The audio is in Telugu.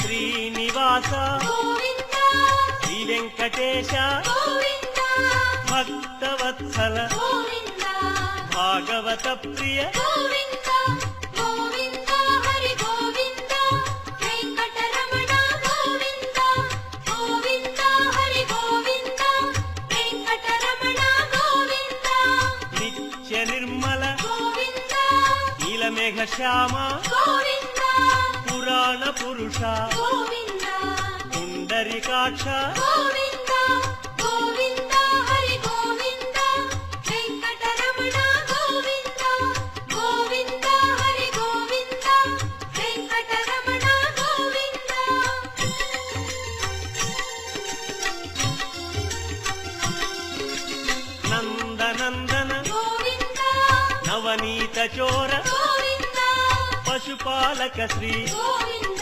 శ్రీనివాస గోవింద శ్రీ వెంకటేశ గోవింద భక్తవత్సల గోవింద భాగవత ప్రియ గోవింద గోవింద హరి గోవింద వెంకటరమణ గోవింద గోవింద హరి గోవింద వెంకటరమణ గోవింద నిత్య నిర్మల గోవింద నీలమేఘ శ్యామ గోవింద పురాణ పురుష గోవింద పుండరీకాక్ష గోవింద గోవింద హరి గోవింద వెంకటరమణ గోవింద గోవింద హరి గోవింద వెంకటరమణ గోవింద నందనందన గోవింద నవనీత చోర గోవింద పశుపాలక శ్రీ గోవింద